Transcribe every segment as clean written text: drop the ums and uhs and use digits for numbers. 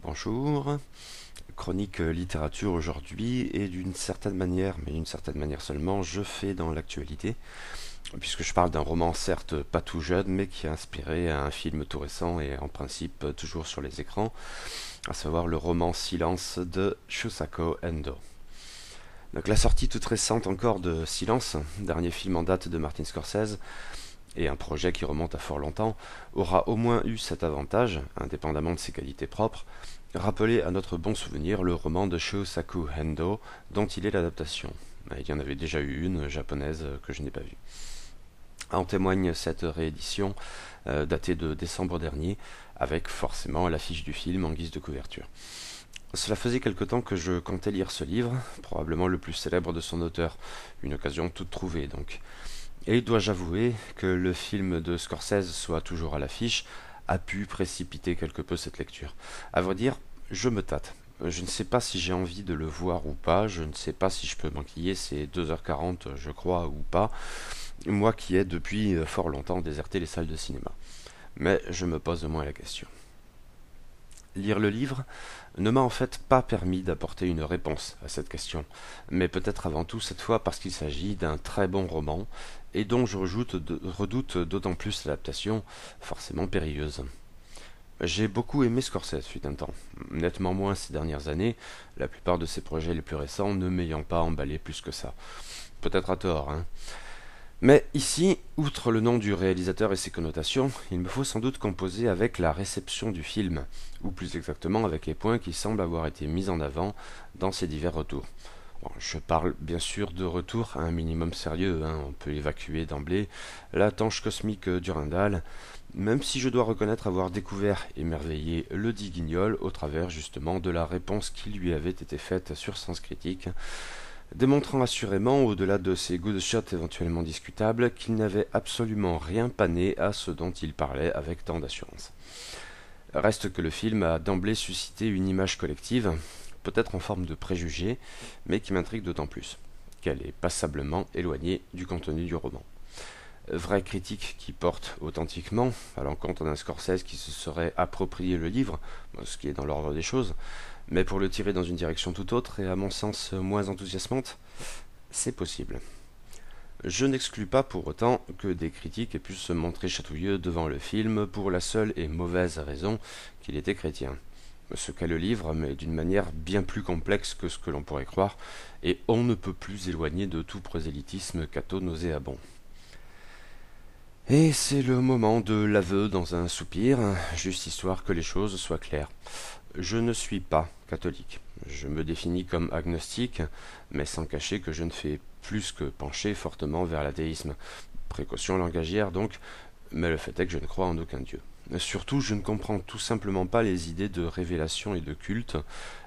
Bonjour, chronique littérature aujourd'hui et d'une certaine manière, mais d'une certaine manière seulement, je fais dans l'actualité, puisque je parle d'un roman certes pas tout jeune, mais qui a inspiré un film tout récent et en principe toujours sur les écrans, à savoir le roman Silence de Shusako Endo. Donc la sortie toute récente encore de Silence, dernier film en date de Martin Scorsese, et un projet qui remonte à fort longtemps, aura au moins eu cet avantage, indépendamment de ses qualités propres, rappeler à notre bon souvenir le roman de Shusaku Endo dont il est l'adaptation. Il y en avait déjà eu une japonaise que je n'ai pas vue. En témoigne cette réédition datée de décembre dernier, avec forcément l'affiche du film en guise de couverture. Cela faisait quelque temps que je comptais lire ce livre, probablement le plus célèbre de son auteur, une occasion toute trouvée donc. Et dois-je avouer que le film de Scorsese soit toujours à l'affiche a pu précipiter quelque peu cette lecture. À vrai dire, je me tâte. Je ne sais pas si j'ai envie de le voir ou pas, je ne sais pas si je peux m'enquiller ces 2h40, je crois, ou pas, moi qui ai depuis fort longtemps déserté les salles de cinéma. Mais je me pose au moins la question. Lire le livre ne m'a en fait pas permis d'apporter une réponse à cette question, mais peut-être avant tout cette fois parce qu'il s'agit d'un très bon roman et dont je redoute d'autant plus l'adaptation, forcément périlleuse. J'ai beaucoup aimé Scorsese fut un temps, nettement moins ces dernières années, la plupart de ses projets les plus récents ne m'ayant pas emballé plus que ça. Peut-être à tort, hein. Mais ici, outre le nom du réalisateur et ses connotations, il me faut sans doute composer avec la réception du film, ou plus exactement avec les points qui semblent avoir été mis en avant dans ces divers retours. Bon, je parle bien sûr de retour à un minimum sérieux, hein, on peut évacuer d'emblée la tanche cosmique d'Urindal, même si je dois reconnaître avoir découvert émerveillé le dit Guignol au travers justement de la réponse qui lui avait été faite sur Sens Critique, démontrant assurément, au-delà de ses good shots éventuellement discutables, qu'il n'avait absolument rien pané à ce dont il parlait avec tant d'assurance. Reste que le film a d'emblée suscité une image collective, peut-être en forme de préjugé, mais qui m'intrigue d'autant plus, qu'elle est passablement éloignée du contenu du roman. Vraie critique qui porte authentiquement à l'encontre d'un Scorsese qui se serait approprié le livre, ce qui est dans l'ordre des choses, mais pour le tirer dans une direction tout autre et à mon sens moins enthousiasmante, c'est possible. Je n'exclus pas pour autant que des critiques aient pu se montrer chatouilleux devant le film pour la seule et mauvaise raison qu'il était chrétien. Ce qu'est le livre, mais d'une manière bien plus complexe que ce que l'on pourrait croire, et on ne peut plus éloigner de tout prosélytisme catho-nauséabond. Et c'est le moment de l'aveu dans un soupir, juste histoire que les choses soient claires. Je ne suis pas catholique. Je me définis comme agnostique, mais sans cacher que je ne fais plus que pencher fortement vers l'athéisme. Précaution langagière donc, mais le fait est que je ne crois en aucun dieu. Surtout, je ne comprends tout simplement pas les idées de révélation et de culte,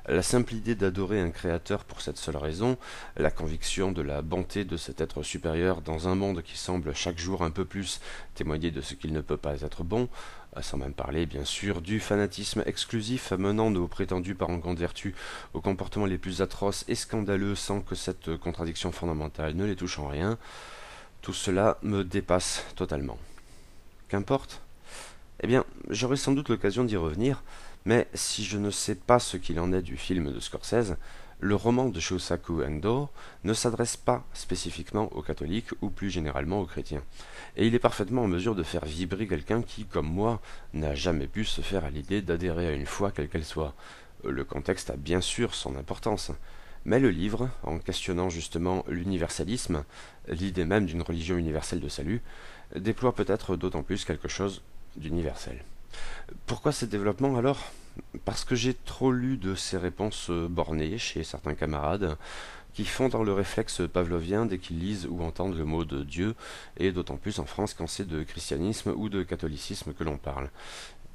la simple idée d'adorer un créateur pour cette seule raison, la conviction de la bonté de cet être supérieur dans un monde qui semble chaque jour un peu plus témoigner de ce qu'il ne peut pas être bon, sans même parler bien sûr du fanatisme exclusif menant nos prétendus parangons de vertu aux comportements les plus atroces et scandaleux sans que cette contradiction fondamentale ne les touche en rien, tout cela me dépasse totalement. Qu'importe. Eh bien, j'aurai sans doute l'occasion d'y revenir, mais si je ne sais pas ce qu'il en est du film de Scorsese, le roman de Shusaku Endo ne s'adresse pas spécifiquement aux catholiques ou plus généralement aux chrétiens. Et il est parfaitement en mesure de faire vibrer quelqu'un qui, comme moi, n'a jamais pu se faire à l'idée d'adhérer à une foi quelle qu'elle soit. Le contexte a bien sûr son importance, mais le livre, en questionnant justement l'universalisme, l'idée même d'une religion universelle de salut, déploie peut-être d'autant plus quelque chose d'universel. Pourquoi ces développements alors? Parce que j'ai trop lu de ces réponses bornées chez certains camarades qui font dans le réflexe pavlovien dès qu'ils lisent ou entendent le mot de Dieu, et d'autant plus en France quand c'est de christianisme ou de catholicisme que l'on parle.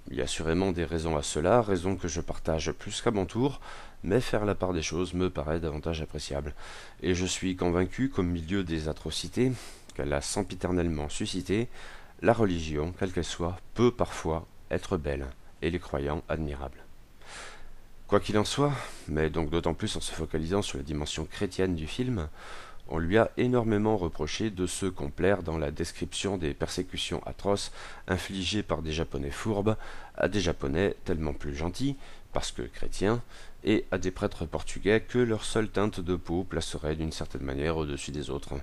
Il y a assurément des raisons à cela, raisons que je partage plus qu'à mon tour, mais faire la part des choses me paraît davantage appréciable. Et je suis convaincu qu'au milieu des atrocités qu'elle a sempiternellement suscitées, la religion, quelle qu'elle soit, peut parfois être belle, et les croyants admirables. Quoi qu'il en soit, mais donc d'autant plus en se focalisant sur la dimension chrétienne du film, On lui a énormément reproché de se complaire dans la description des persécutions atroces infligées par des Japonais fourbes à des Japonais tellement plus gentils, parce que chrétiens, et à des prêtres portugais que leur seule teinte de peau placerait d'une certaine manière au-dessus des autres.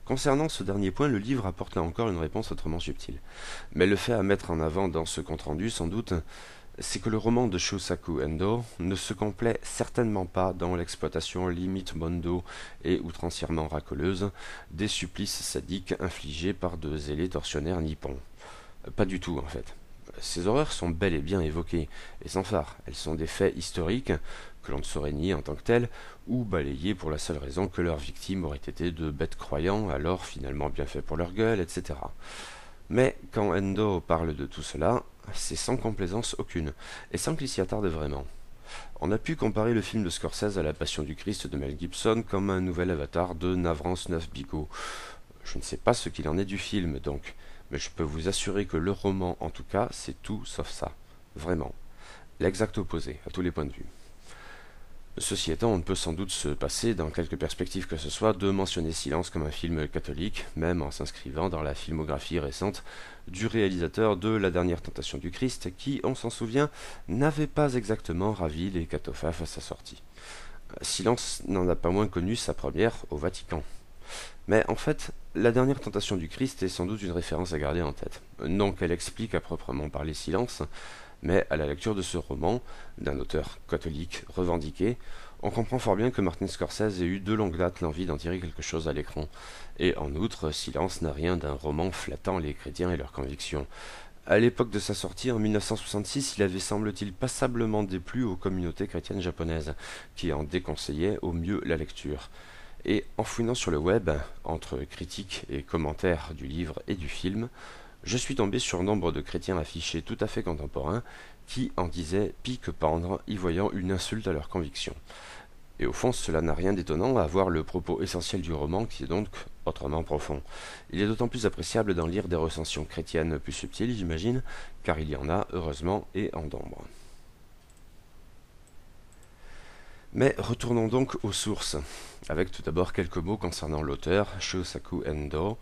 Concernant ce dernier point, le livre apporte là encore une réponse autrement subtile. Mais le fait à mettre en avant dans ce compte-rendu, sans doute, c'est que le roman de Shusaku Endo ne se complaît certainement pas dans l'exploitation limite mondo et outrancièrement racoleuse des supplices sadiques infligés par de zélés tortionnaires nippons. Pas du tout, en fait. Ces horreurs sont bel et bien évoquées, et sans phare. Elles sont des faits historiques, que l'on ne saurait nier en tant que tels, ou balayés pour la seule raison que leurs victimes auraient été de bêtes croyants, alors finalement bien faits pour leur gueule, etc. Mais quand Endo parle de tout cela, c'est sans complaisance aucune, et sans qu'il s'y attarde vraiment. On a pu comparer le film de Scorsese à la Passion du Christ de Mel Gibson comme un nouvel avatar de Navrance Neuf Bigot. Je ne sais pas ce qu'il en est du film, donc, mais je peux vous assurer que le roman, en tout cas, c'est tout sauf ça. Vraiment. L'exact opposé, à tous les points de vue. Ceci étant, on ne peut sans doute se passer, dans quelque perspective que ce soit, de mentionner Silence comme un film catholique, même en s'inscrivant dans la filmographie récente du réalisateur de La Dernière Tentation du Christ, qui, on s'en souvient, n'avait pas exactement ravi les cathophages à sa sortie. Silence n'en a pas moins connu sa première au Vatican. Mais en fait, La Dernière Tentation du Christ est sans doute une référence à garder en tête. Non qu'elle explique à proprement parler Silence, mais à la lecture de ce roman, d'un auteur catholique revendiqué, on comprend fort bien que Martin Scorsese ait eu de longue date l'envie d'en tirer quelque chose à l'écran. Et en outre, Silence n'a rien d'un roman flattant les chrétiens et leurs convictions. À l'époque de sa sortie, en 1966, il avait semble-t-il passablement déplu aux communautés chrétiennes japonaises, qui en déconseillaient au mieux la lecture. Et en fouinant sur le web, entre critiques et commentaires du livre et du film, je suis tombé sur nombre de chrétiens affichés tout à fait contemporains qui en disaient pique-pendre, y voyant une insulte à leurs convictions. Et au fond, cela n'a rien d'étonnant à voir le propos essentiel du roman qui est donc autrement profond. Il est d'autant plus appréciable d'en lire des recensions chrétiennes plus subtiles, j'imagine, car il y en a, heureusement, et en nombre. Mais retournons donc aux sources, avec tout d'abord quelques mots concernant l'auteur, Shusaku Endo.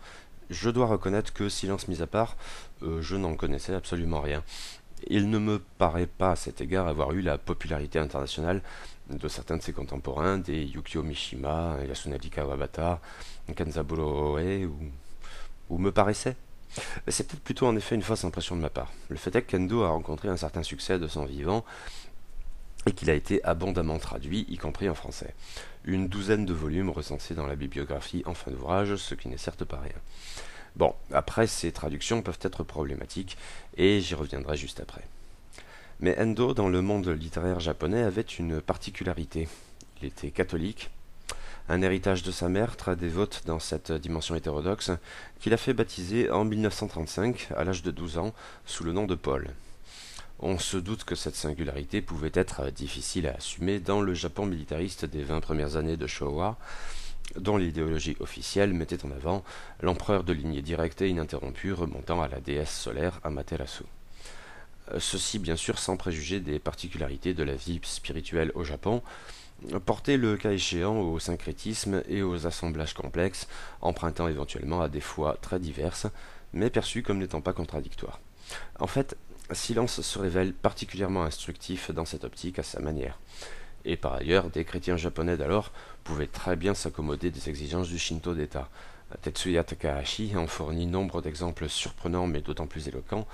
Je dois reconnaître que, silence mis à part, je n'en connaissais absolument rien. Il ne me paraît pas à cet égard avoir eu la popularité internationale de certains de ses contemporains, des Yukio Mishima, Yasunari Kawabata, Kenzaburo Oe, ou me paraissait. C'est peut-être plutôt en effet une fausse impression de ma part. Le fait est que Kendo a rencontré un certain succès de son vivant, et qu'il a été abondamment traduit, y compris en français. Une douzaine de volumes recensés dans la bibliographie en fin d'ouvrage, ce qui n'est certes pas rien. Bon, après, ces traductions peuvent être problématiques, et j'y reviendrai juste après. Mais Endo, dans le monde littéraire japonais, avait une particularité. Il était catholique, un héritage de sa mère, très dévote dans cette dimension hétérodoxe, qu'il a fait baptiser en 1935, à l'âge de 12 ans, sous le nom de Paul. On se doute que cette singularité pouvait être difficile à assumer dans le Japon militariste des 20 premières années de Showa, dont l'idéologie officielle mettait en avant l'empereur de lignée directe et ininterrompue remontant à la déesse solaire Amaterasu. Ceci bien sûr sans préjuger des particularités de la vie spirituelle au Japon, porté le cas échéant au syncrétisme et aux assemblages complexes, empruntant éventuellement à des fois très diverses, mais perçus comme n'étant pas contradictoires. En fait, Silence se révèle particulièrement instructif dans cette optique à sa manière. Et par ailleurs, des chrétiens japonais d'alors pouvaient très bien s'accommoder des exigences du Shinto d'État. Tetsuya Takahashi en fournit nombre d'exemples surprenants mais d'autant plus éloquents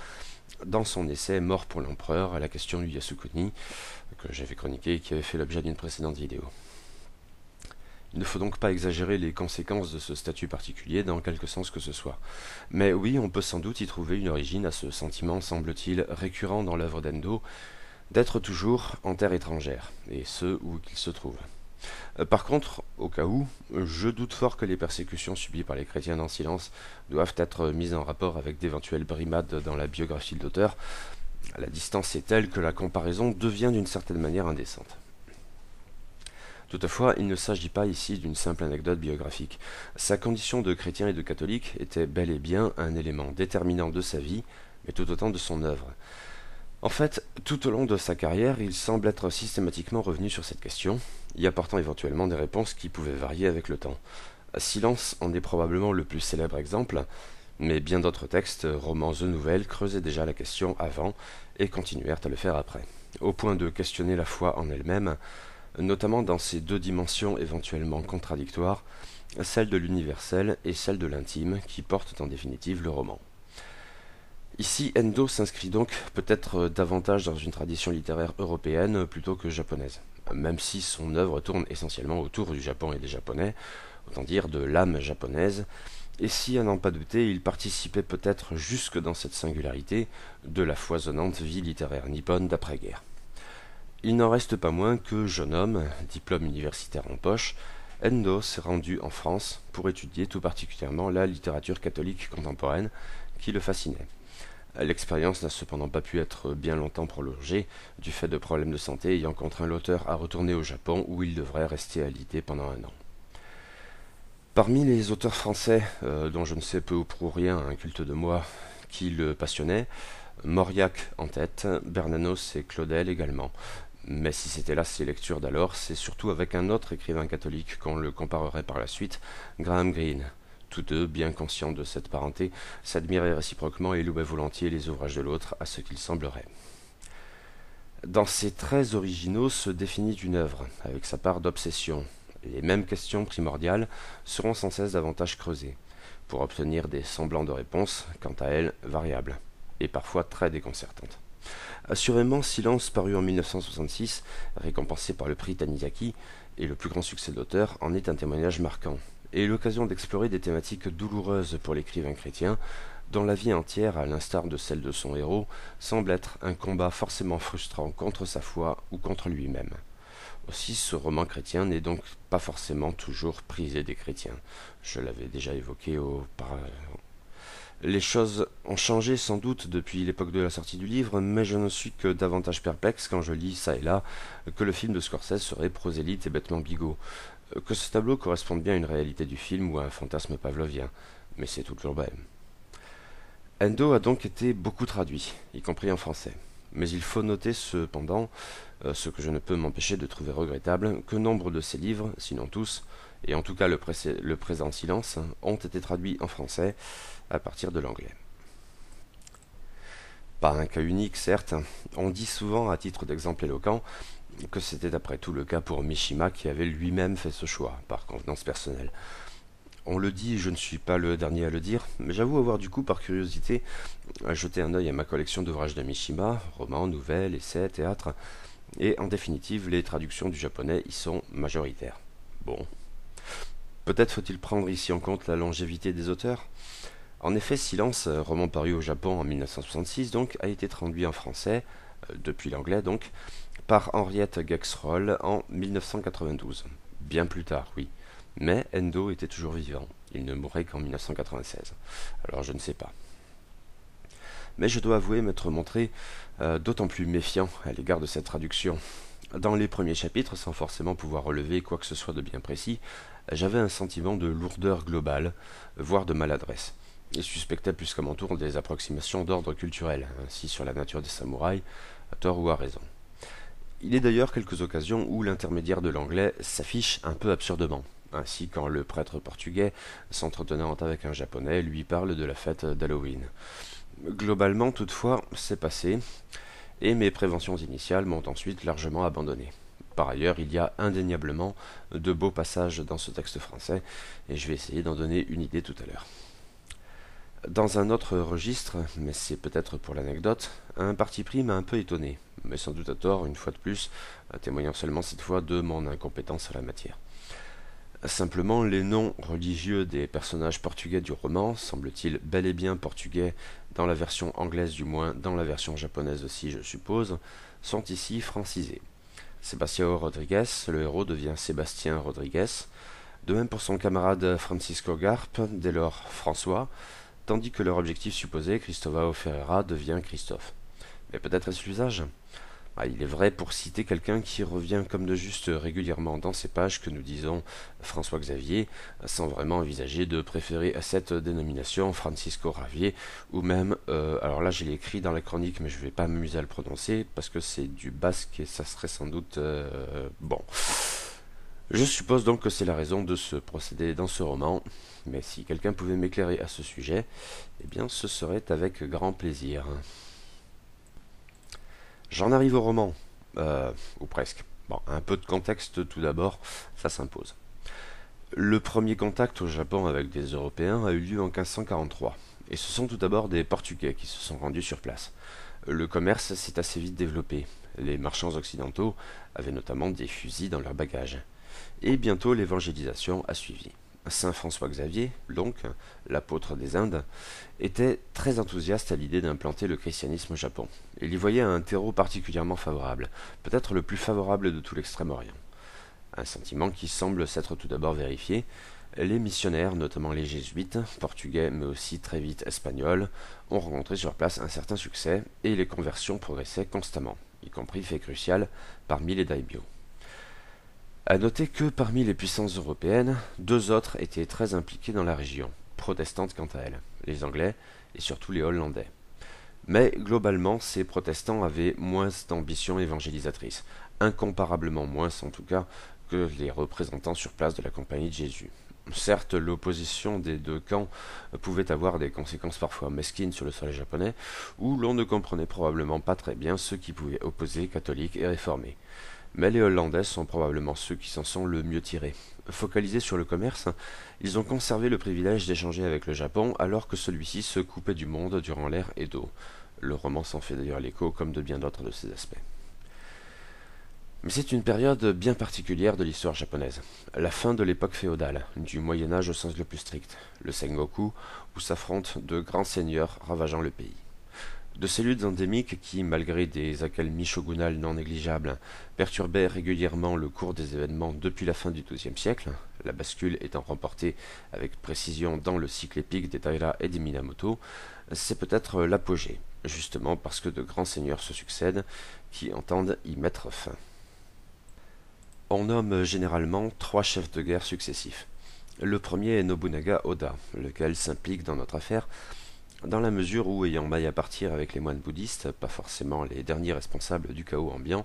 dans son essai Mort pour l'empereur à la question du Yasukuni, que j'avais chroniqué et qui avait fait l'objet d'une précédente vidéo. Il ne faut donc pas exagérer les conséquences de ce statut particulier dans quelque sens que ce soit. Mais oui, on peut sans doute y trouver une origine à ce sentiment, semble-t-il, récurrent dans l'œuvre d'Endo, d'être toujours en terre étrangère, et ce où qu'il se trouve. Par contre, au cas où, je doute fort que les persécutions subies par les chrétiens dans Silence doivent être mises en rapport avec d'éventuelles brimades dans la biographie de l'auteur. La distance est telle que la comparaison devient d'une certaine manière indécente. Toutefois, il ne s'agit pas ici d'une simple anecdote biographique. Sa condition de chrétien et de catholique était bel et bien un élément déterminant de sa vie, mais tout autant de son œuvre. En fait, tout au long de sa carrière, il semble être systématiquement revenu sur cette question, y apportant éventuellement des réponses qui pouvaient varier avec le temps. Silence en est probablement le plus célèbre exemple, mais bien d'autres textes, romans et nouvelles, creusaient déjà la question avant et continuèrent à le faire après, au point de questionner la foi en elle-même, notamment dans ces deux dimensions éventuellement contradictoires, celle de l'universel et celle de l'intime, qui portent en définitive le roman. Ici, Endo s'inscrit donc peut-être davantage dans une tradition littéraire européenne plutôt que japonaise, même si son œuvre tourne essentiellement autour du Japon et des Japonais, autant dire de l'âme japonaise, et si à n'en pas douter, il participait peut-être jusque dans cette singularité de la foisonnante vie littéraire nippone d'après-guerre. Il n'en reste pas moins que, jeune homme, diplôme universitaire en poche, Endo s'est rendu en France pour étudier tout particulièrement la littérature catholique contemporaine qui le fascinait. L'expérience n'a cependant pas pu être bien longtemps prolongée, du fait de problèmes de santé ayant contraint l'auteur à retourner au Japon où il devrait rester alité pendant 1 an. Parmi les auteurs français, dont je ne sais peu ou prou rien, un culte de moi qui le passionnait, Mauriac en tête, Bernanos et Claudel également. Mais si c'était là ses lectures d'alors, c'est surtout avec un autre écrivain catholique qu'on le comparerait par la suite, Graham Greene. Tous deux, bien conscients de cette parenté, s'admiraient réciproquement et louaient volontiers les ouvrages de l'autre, à ce qu'il semblerait. Dans ces traits originaux se définit une œuvre, avec sa part d'obsession. Les mêmes questions primordiales seront sans cesse davantage creusées, pour obtenir des semblants de réponses, quant à elles variables, et parfois très déconcertantes. Assurément, Silence, paru en 1966, récompensé par le prix Tanizaki, et le plus grand succès de l'auteur, en est un témoignage marquant, et l'occasion d'explorer des thématiques douloureuses pour l'écrivain chrétien, dont la vie entière, à l'instar de celle de son héros, semble être un combat forcément frustrant contre sa foi ou contre lui-même. Aussi, ce roman chrétien n'est donc pas forcément toujours prisé des chrétiens. Je l'avais déjà évoqué auparavant. Les choses ont changé sans doute depuis l'époque de la sortie du livre, mais je ne suis que davantage perplexe quand je lis ça et là que le film de Scorsese serait prosélyte et bêtement bigot, que ce tableau corresponde bien à une réalité du film ou à un fantasme pavlovien, mais c'est tout le problème. Endo a donc été beaucoup traduit, y compris en français. Mais il faut noter cependant, ce que je ne peux m'empêcher de trouver regrettable, que nombre de ces livres, sinon tous, et en tout cas le présent Silence, ont été traduits en français à partir de l'anglais. Pas un cas unique, certes, on dit souvent, à titre d'exemple éloquent, que c'était après tout le cas pour Mishima qui avait lui-même fait ce choix, par convenance personnelle. On le dit, je ne suis pas le dernier à le dire, mais j'avoue avoir du coup, par curiosité, jeté un œil à ma collection d'ouvrages de Mishima, romans, nouvelles, essais, théâtre, et en définitive, les traductions du japonais y sont majoritaires. Bon. Peut-être faut-il prendre ici en compte la longévité des auteurs. En effet, Silence, roman paru au Japon en 1966, donc, a été traduit en français, depuis l'anglais donc, par Henriette Gexroll en 1992. Bien plus tard, oui. Mais Endo était toujours vivant. Il ne mourrait qu'en 1996. Alors je ne sais pas. Mais je dois avouer m'être montré d'autant plus méfiant à l'égard de cette traduction. Dans les premiers chapitres, sans forcément pouvoir relever quoi que ce soit de bien précis, j'avais un sentiment de lourdeur globale, voire de maladresse, et suspectais plus qu'à mon tour des approximations d'ordre culturel, ainsi sur la nature des samouraïs, à tort ou à raison. Il est d'ailleurs quelques occasions où l'intermédiaire de l'anglais s'affiche un peu absurdement. Ainsi quand le prêtre portugais, s'entretenant avec un japonais, lui parle de la fête d'Halloween. Globalement, toutefois, c'est passé, et mes préventions initiales m'ont ensuite largement abandonné. Par ailleurs, il y a indéniablement de beaux passages dans ce texte français, et je vais essayer d'en donner une idée tout à l'heure. Dans un autre registre, mais c'est peut-être pour l'anecdote, un parti pris m'a un peu étonné, mais sans doute à tort, une fois de plus, témoignant seulement cette fois de mon incompétence en la matière. Simplement, les noms religieux des personnages portugais du roman, semble-t-il bel et bien portugais, dans la version anglaise du moins, dans la version japonaise aussi je suppose, sont ici francisés. Sebastião Rodrigues, le héros devient Sébastien Rodrigues, de même pour son camarade Francisco Garp, dès lors François, tandis que leur objectif supposé, Cristóvão Ferreira, devient Christophe. Mais peut-être est-ce l'usage ? Il est vrai pour citer quelqu'un qui revient comme de juste régulièrement dans ces pages que nous disons François Xavier, sans vraiment envisager de préférer à cette dénomination Francisco Javier, ou même, alors là je l'ai écrit dans la chronique mais je ne vais pas m'amuser à le prononcer parce que c'est du basque et ça serait sans doute bon. Je suppose donc que c'est la raison de ce procédé dans ce roman, mais si quelqu'un pouvait m'éclairer à ce sujet, eh bien ce serait avec grand plaisir. J'en arrive au roman, ou presque. Bon, un peu de contexte tout d'abord, ça s'impose. Le premier contact au Japon avec des Européens a eu lieu en 1543, et ce sont tout d'abord des Portugais qui se sont rendus sur place. Le commerce s'est assez vite développé. Les marchands occidentaux avaient notamment des fusils dans leurs bagages. Et bientôt l'évangélisation a suivi. Saint François Xavier, donc, l'apôtre des Indes, était très enthousiaste à l'idée d'implanter le christianisme au Japon. Il y voyait un terreau particulièrement favorable, peut-être le plus favorable de tout l'Extrême-Orient. Un sentiment qui semble s'être tout d'abord vérifié. Les missionnaires, notamment les jésuites, portugais mais aussi très vite espagnols, ont rencontré sur place un certain succès et les conversions progressaient constamment, y compris fait crucial parmi les daimyos. À noter que parmi les puissances européennes, deux autres étaient très impliquées dans la région, protestantes quant à elles, les Anglais et surtout les Hollandais. Mais globalement, ces protestants avaient moins d'ambition évangélisatrice, incomparablement moins en tout cas que les représentants sur place de la Compagnie de Jésus. Certes, l'opposition des deux camps pouvait avoir des conséquences parfois mesquines sur le sol japonais, où l'on ne comprenait probablement pas très bien ceux qui pouvaient opposer catholiques et réformés. Mais les Hollandais sont probablement ceux qui s'en sont le mieux tirés. Focalisés sur le commerce, ils ont conservé le privilège d'échanger avec le Japon alors que celui-ci se coupait du monde durant l'ère Edo. Le roman s'en fait d'ailleurs l'écho comme de bien d'autres de ses aspects. Mais c'est une période bien particulière de l'histoire japonaise. La fin de l'époque féodale, du Moyen-Âge au sens le plus strict, le Sengoku, où s'affrontent de grands seigneurs ravageant le pays. De ces luttes endémiques qui, malgré des accalmies shogunales non négligeables, perturbaient régulièrement le cours des événements depuis la fin du XIIe siècle, la bascule étant remportée avec précision dans le cycle épique des Taira et des Minamoto, c'est peut-être l'apogée, justement parce que de grands seigneurs se succèdent qui entendent y mettre fin. On nomme généralement trois chefs de guerre successifs. Le premier est Nobunaga Oda, lequel s'implique dans notre affaire dans la mesure où, ayant maille à partir avec les moines bouddhistes, pas forcément les derniers responsables du chaos ambiant,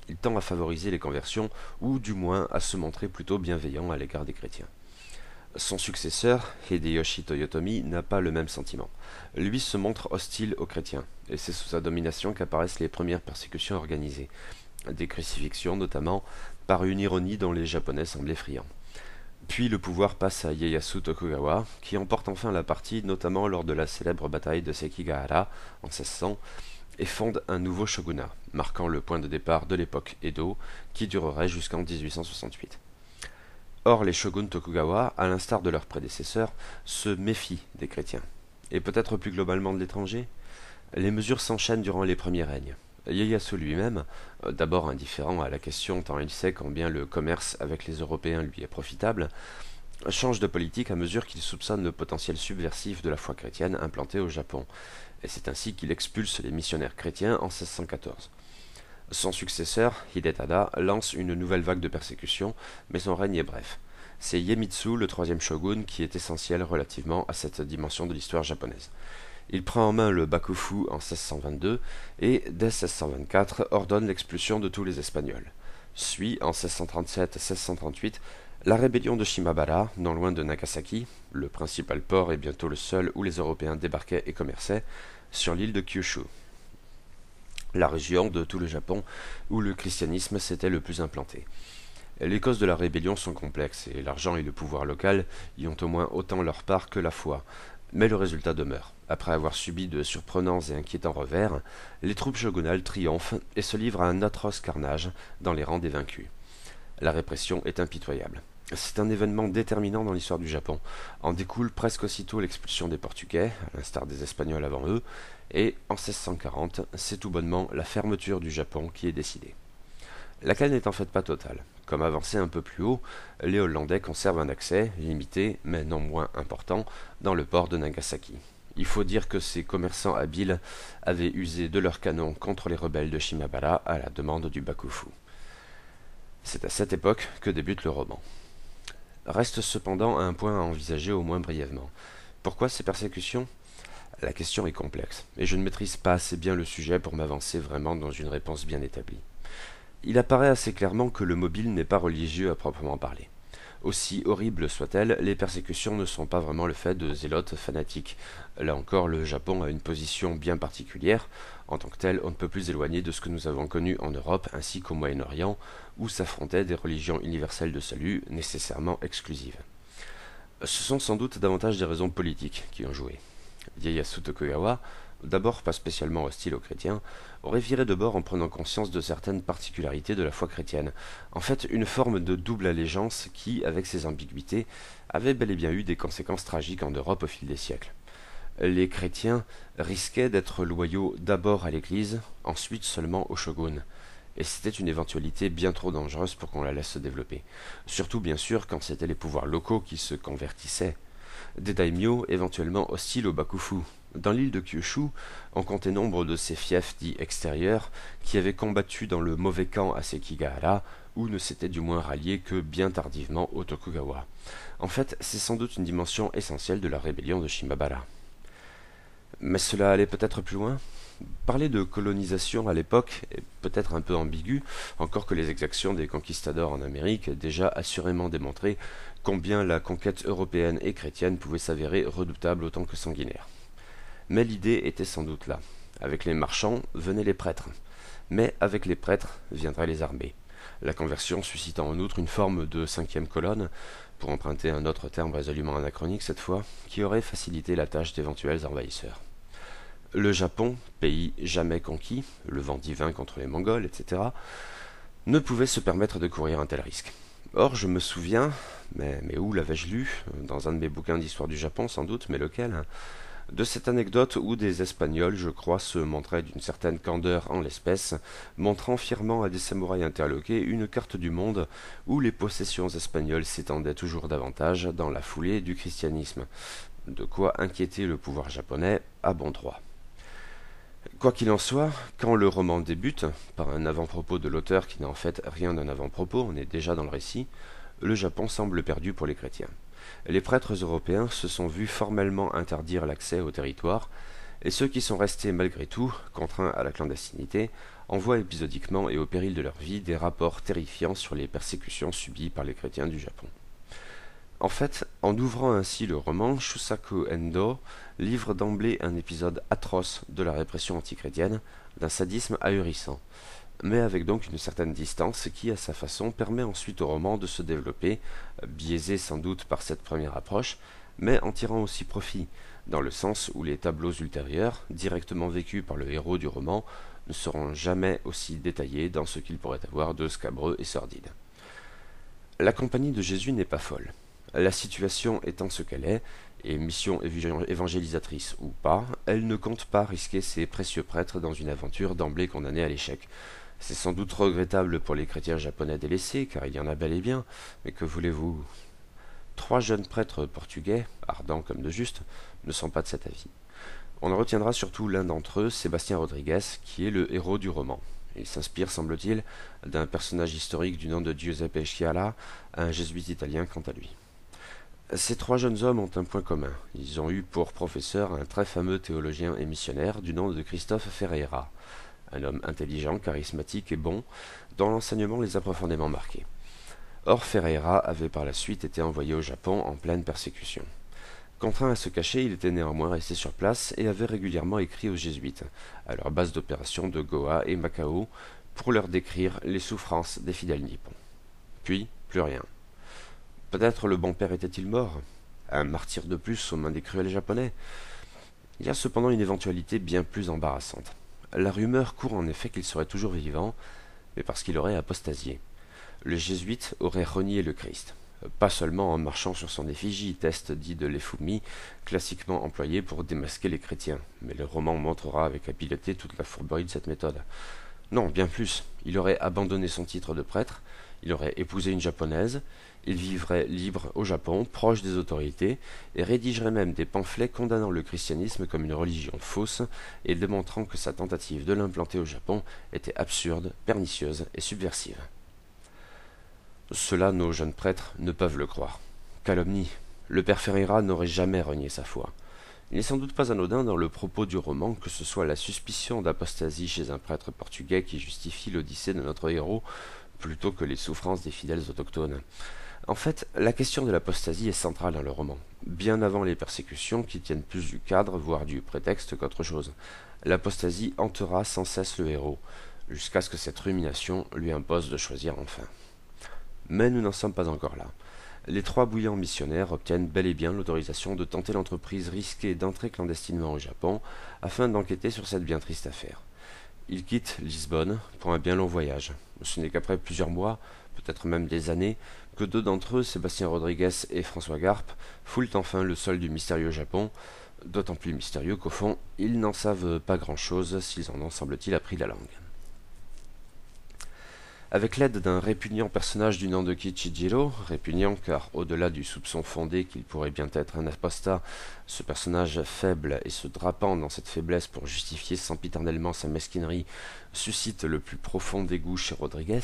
il tend à favoriser les conversions, ou du moins à se montrer plutôt bienveillant à l'égard des chrétiens. Son successeur, Hideyoshi Toyotomi, n'a pas le même sentiment. Lui se montre hostile aux chrétiens, et c'est sous sa domination qu'apparaissent les premières persécutions organisées, des crucifixions notamment, par une ironie dont les Japonais semblaient friands. Puis le pouvoir passe à Ieyasu Tokugawa, qui emporte enfin la partie, notamment lors de la célèbre bataille de Sekigahara en 1600, et fonde un nouveau shogunat, marquant le point de départ de l'époque Edo, qui durerait jusqu'en 1868. Or, les shoguns Tokugawa, à l'instar de leurs prédécesseurs, se méfient des chrétiens, et peut-être plus globalement de l'étranger. Les mesures s'enchaînent durant les premiers règnes. Ieyasu lui-même, d'abord indifférent à la question tant il sait combien le commerce avec les Européens lui est profitable, change de politique à mesure qu'il soupçonne le potentiel subversif de la foi chrétienne implantée au Japon, et c'est ainsi qu'il expulse les missionnaires chrétiens en 1614. Son successeur, Hidetada, lance une nouvelle vague de persécutions, mais son règne est bref. C'est Iemitsu, le troisième shogun, qui est essentiel relativement à cette dimension de l'histoire japonaise. Il prend en main le Bakufu en 1622 et, dès 1624, ordonne l'expulsion de tous les Espagnols. Suit, en 1637-1638, la rébellion de Shimabara, non loin de Nagasaki, le principal port et bientôt le seul où les Européens débarquaient et commerçaient, sur l'île de Kyushu, la région de tout le Japon où le christianisme s'était le plus implanté. Les causes de la rébellion sont complexes, et l'argent et le pouvoir local y ont au moins autant leur part que la foi. Mais le résultat demeure. Après avoir subi de surprenants et inquiétants revers, les troupes shogunales triomphent et se livrent à un atroce carnage dans les rangs des vaincus. La répression est impitoyable. C'est un événement déterminant dans l'histoire du Japon. En découle presque aussitôt l'expulsion des Portugais, à l'instar des Espagnols avant eux, et en 1640, c'est tout bonnement la fermeture du Japon qui est décidée. Laquelle n'est en fait pas totale. Comme avancé un peu plus haut, les Hollandais conservent un accès, limité, mais non moins important, dans le port de Nagasaki. Il faut dire que ces commerçants habiles avaient usé de leurs canons contre les rebelles de Shimabara à la demande du Bakufu. C'est à cette époque que débute le roman. Reste cependant un point à envisager au moins brièvement. Pourquoi ces persécutions ? La question est complexe, et je ne maîtrise pas assez bien le sujet pour m'avancer vraiment dans une réponse bien établie. Il apparaît assez clairement que le mobile n'est pas religieux à proprement parler. Aussi horribles soient-elles, les persécutions ne sont pas vraiment le fait de zélotes fanatiques. Là encore, le Japon a une position bien particulière. En tant que tel, on ne peut plus éloigner de ce que nous avons connu en Europe ainsi qu'au Moyen-Orient, où s'affrontaient des religions universelles de salut, nécessairement exclusives. Ce sont sans doute davantage des raisons politiques qui ont joué. Ieyasu Tokugawa, d'abord pas spécialement hostile aux chrétiens, aurait viré de bord en prenant conscience de certaines particularités de la foi chrétienne. En fait, une forme de double allégeance qui, avec ses ambiguïtés, avait bel et bien eu des conséquences tragiques en Europe au fil des siècles. Les chrétiens risquaient d'être loyaux d'abord à l'Église, ensuite seulement au shogun. Et c'était une éventualité bien trop dangereuse pour qu'on la laisse se développer. Surtout bien sûr quand c'étaient les pouvoirs locaux qui se convertissaient. Des daimyo éventuellement hostiles au Bakufu. Dans l'île de Kyushu, on comptait nombre de ces fiefs dits extérieurs qui avaient combattu dans le mauvais camp à Sekigahara ou ne s'étaient du moins ralliés que bien tardivement au Tokugawa. En fait, c'est sans doute une dimension essentielle de la rébellion de Shimabara. Mais cela allait peut-être plus loin. Parler de colonisation à l'époque est peut-être un peu ambigu, encore que les exactions des conquistadors en Amérique aient déjà assurément démontré combien la conquête européenne et chrétienne pouvait s'avérer redoutable autant que sanguinaire. Mais l'idée était sans doute là. Avec les marchands venaient les prêtres, mais avec les prêtres viendraient les armées. La conversion suscitant en outre une forme de cinquième colonne, pour emprunter un autre terme résolument anachronique cette fois, qui aurait facilité la tâche d'éventuels envahisseurs. Le Japon, pays jamais conquis, le vent divin contre les Mongols, etc., ne pouvait se permettre de courir un tel risque. Or, je me souviens, mais où l'avais-je lu? Dans un de mes bouquins d'histoire du Japon, sans doute, mais lequel? De cette anecdote où des Espagnols, je crois, se montraient d'une certaine candeur en l'espèce, montrant fièrement à des samouraïs interloqués une carte du monde où les possessions espagnoles s'étendaient toujours davantage dans la foulée du christianisme. De quoi inquiéter le pouvoir japonais à bon droit. Quoi qu'il en soit, quand le roman débute, par un avant-propos de l'auteur qui n'a en fait rien d'un avant-propos, on est déjà dans le récit, le Japon semble perdu pour les chrétiens. Les prêtres européens se sont vus formellement interdire l'accès au territoire, et ceux qui sont restés malgré tout, contraints à la clandestinité, envoient épisodiquement et au péril de leur vie des rapports terrifiants sur les persécutions subies par les chrétiens du Japon. En fait, en ouvrant ainsi le roman, Shusaku Endo livre d'emblée un épisode atroce de la répression antichrétienne, d'un sadisme ahurissant, mais avec donc une certaine distance qui, à sa façon, permet ensuite au roman de se développer, biaisé sans doute par cette première approche, mais en tirant aussi profit, dans le sens où les tableaux ultérieurs, directement vécus par le héros du roman, ne seront jamais aussi détaillés dans ce qu'il pourrait avoir de scabreux et sordide. La compagnie de Jésus n'est pas folle. La situation étant ce qu'elle est, et mission évangélisatrice ou pas, elle ne compte pas risquer ses précieux prêtres dans une aventure d'emblée condamnée à l'échec. C'est sans doute regrettable pour les chrétiens japonais délaissés, car il y en a bel et bien, mais que voulez-vous? 3 jeunes prêtres portugais, ardents comme de juste, ne sont pas de cet avis. On en retiendra surtout l'un d'entre eux, Sébastien Rodriguez, qui est le héros du roman. Il s'inspire, semble-t-il, d'un personnage historique du nom de Giuseppe Schiala, un jésuite italien quant à lui. Ces 3 jeunes hommes ont un point commun. Ils ont eu pour professeur un très fameux théologien et missionnaire du nom de Christophe Ferreira, un homme intelligent, charismatique et bon, dont l'enseignement les a profondément marqués. Or, Ferreira avait par la suite été envoyé au Japon en pleine persécution. Contraint à se cacher, il était néanmoins resté sur place et avait régulièrement écrit aux jésuites, à leur base d'opération de Goa et Macao, pour leur décrire les souffrances des fidèles nippons. Puis, plus rien. Peut-être le bon père était-il mort? Un martyr de plus aux mains des cruels japonais? Il y a cependant une éventualité bien plus embarrassante. La rumeur court en effet qu'il serait toujours vivant, mais parce qu'il aurait apostasié. Le jésuite aurait renié le Christ. Pas seulement en marchant sur son effigie, test dit de l'effumi, classiquement employé pour démasquer les chrétiens, mais le roman montrera avec habileté toute la fourberie de cette méthode. Non, bien plus, il aurait abandonné son titre de prêtre, il aurait épousé une japonaise, il vivrait libre au Japon, proche des autorités, et rédigerait même des pamphlets condamnant le christianisme comme une religion fausse et démontrant que sa tentative de l'implanter au Japon était absurde, pernicieuse et subversive. Cela, nos jeunes prêtres ne peuvent le croire. Calomnie. Le père Ferreira n'aurait jamais renié sa foi. Il n'est sans doute pas anodin dans le propos du roman que ce soit la suspicion d'apostasie chez un prêtre portugais qui justifie l'odyssée de notre héros plutôt que les souffrances des fidèles autochtones. En fait, la question de l'apostasie est centrale dans le roman, bien avant les persécutions qui tiennent plus du cadre, voire du prétexte qu'autre chose. L'apostasie hantera sans cesse le héros, jusqu'à ce que cette rumination lui impose de choisir enfin. Mais nous n'en sommes pas encore là. Les trois bouillants missionnaires obtiennent bel et bien l'autorisation de tenter l'entreprise risquée d'entrer clandestinement au Japon afin d'enquêter sur cette bien triste affaire. Ils quittent Lisbonne pour un bien long voyage. Ce n'est qu'après plusieurs mois, peut-être même des années, que deux d'entre eux, Sébastien Rodriguez et François Garpe, foulent enfin le sol du mystérieux Japon, d'autant plus mystérieux qu'au fond, ils n'en savent pas grand-chose s'ils en ont, semble-t-il, appris la langue. Avec l'aide d'un répugnant personnage du nom de Kichijiro, répugnant car au-delà du soupçon fondé qu'il pourrait bien être un apostat, ce personnage faible et se drapant dans cette faiblesse pour justifier sempiternellement sa mesquinerie suscite le plus profond dégoût chez Rodriguez,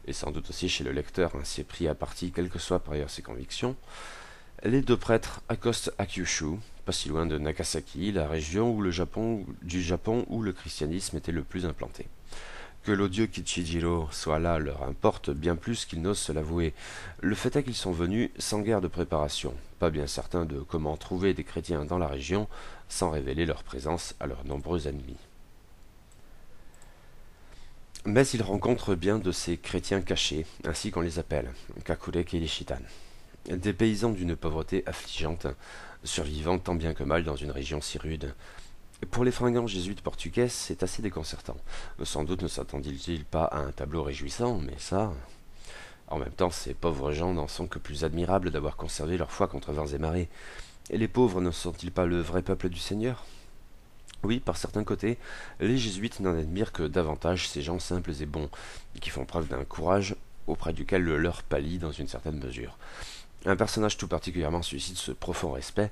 et sans doute aussi chez le lecteur ainsi pris à partie quelles que soient par ailleurs ses convictions. Les deux prêtres accostent à Kyushu, pas si loin de Nagasaki, la région où du Japon où le christianisme était le plus implanté. Que l'odieux Kichijiro soit là leur importe bien plus qu'ils n'osent se l'avouer. Le fait est qu'ils sont venus sans guère de préparation, pas bien certains de comment trouver des chrétiens dans la région, sans révéler leur présence à leurs nombreux ennemis. Mais ils rencontrent bien de ces chrétiens cachés, ainsi qu'on les appelle, Kakure Kirishitan. Des paysans d'une pauvreté affligeante, survivant tant bien que mal dans une région si rude. Pour les fringants jésuites portugais, c'est assez déconcertant. Sans doute ne s'attendent-ils pas à un tableau réjouissant, mais ça... En même temps, ces pauvres gens n'en sont que plus admirables d'avoir conservé leur foi contre vents et marées. Et les pauvres ne sont-ils pas le vrai peuple du Seigneur? Oui, par certains côtés, les jésuites n'en admirent que davantage ces gens simples et bons, qui font preuve d'un courage auprès duquel le leur pâlit dans une certaine mesure. Un personnage tout particulièrement suscite ce profond respect,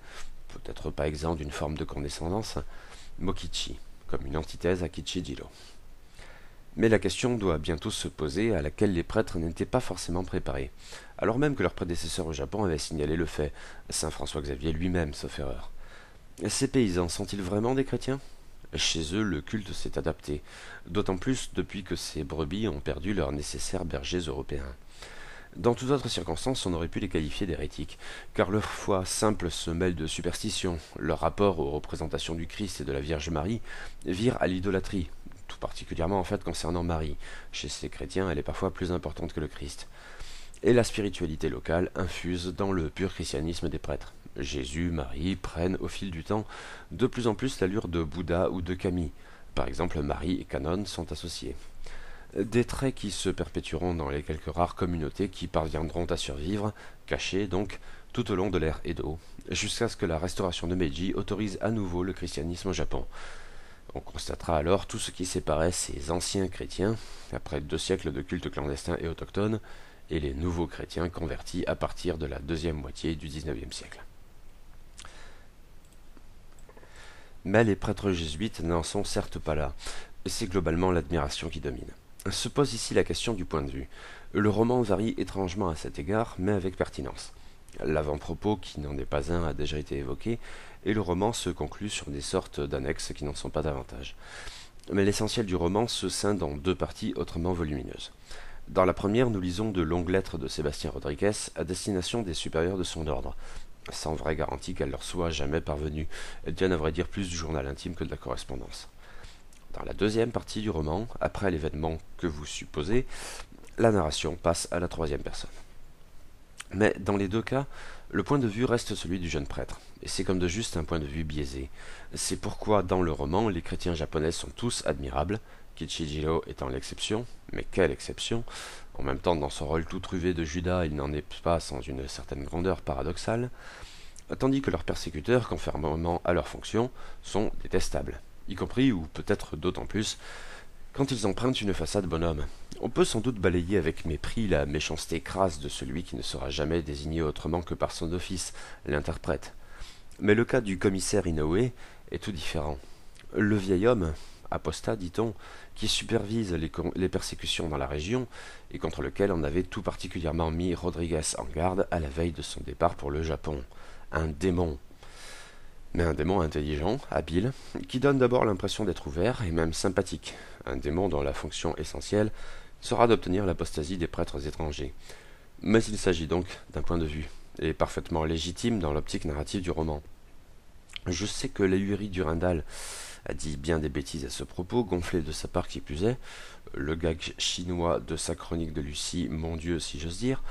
peut-être pas exempt d'une forme de condescendance, Mokichi, comme une antithèse à Kichijiro. Mais la question doit bientôt se poser à laquelle les prêtres n'étaient pas forcément préparés, alors même que leurs prédécesseurs au Japon avaient signalé le fait, saint François Xavier lui-même sauf erreur. Ces paysans sont-ils vraiment des chrétiens? Chez eux, le culte s'est adapté, d'autant plus depuis que ces brebis ont perdu leurs nécessaires bergers européens. Dans toute autre circonstance, on aurait pu les qualifier d'hérétiques, car leur foi simple se mêle de superstition, leur rapport aux représentations du Christ et de la Vierge Marie vire à l'idolâtrie, tout particulièrement en fait concernant Marie. Chez ces chrétiens, elle est parfois plus importante que le Christ. Et la spiritualité locale infuse dans le pur christianisme des prêtres. Jésus, Marie prennent au fil du temps de plus en plus l'allure de Bouddha ou de Kami. Par exemple, Marie et Canon sont associés. Des traits qui se perpétueront dans les quelques rares communautés qui parviendront à survivre, cachées donc, tout au long de l'ère Edo, jusqu'à ce que la restauration de Meiji autorise à nouveau le christianisme au Japon. On constatera alors tout ce qui séparait ces anciens chrétiens, après 2 siècles de culte clandestin et autochtone, et les nouveaux chrétiens convertis à partir de la deuxième moitié du XIXe siècle. Mais les prêtres jésuites n'en sont certes pas là, c'est globalement l'admiration qui domine. Se pose ici la question du point de vue. Le roman varie étrangement à cet égard, mais avec pertinence. L'avant-propos, qui n'en est pas un, a déjà été évoqué, et le roman se conclut sur des sortes d'annexes qui n'en sont pas davantage. Mais l'essentiel du roman se scinde en 2 parties autrement volumineuses. Dans la première, nous lisons de longues lettres de Sébastien Rodriguez à destination des supérieurs de son ordre, sans vraie garantie qu'elle leur soit jamais parvenue. Elles viennent à vrai dire plus du journal intime que de la correspondance. Dans la deuxième partie du roman, après l'événement que vous supposez, la narration passe à la 3e personne. Mais dans les 2 cas, le point de vue reste celui du jeune prêtre, et c'est comme de juste un point de vue biaisé. C'est pourquoi dans le roman, les chrétiens japonais sont tous admirables, Kichijiro étant l'exception, mais quelle exception! En même temps, dans son rôle tout truvé de Judas, il n'en est pas sans une certaine grandeur paradoxale, tandis que leurs persécuteurs, conformément à leur fonction, sont détestables, y compris, ou peut-être d'autant plus, quand ils empruntent une façade bonhomme. On peut sans doute balayer avec mépris la méchanceté crasse de celui qui ne sera jamais désigné autrement que par son office, l'interprète. Mais le cas du commissaire Inoue est tout différent. Le vieil homme, apostat dit-on, qui supervise les persécutions dans la région, et contre lequel on avait tout particulièrement mis Rodriguez en garde à la veille de son départ pour le Japon. Un démon. mais un démon intelligent, habile, qui donne d'abord l'impression d'être ouvert et même sympathique, un démon dont la fonction essentielle sera d'obtenir l'apostasie des prêtres étrangers. Mais il s'agit donc d'un point de vue, et parfaitement légitime dans l'optique narrative du roman. Je sais que Lahurie Durandal a dit bien des bêtises à ce propos, gonflé de sa part qui plus est, le gag chinois de sa chronique de Lucie, mon Dieu si j'ose dire,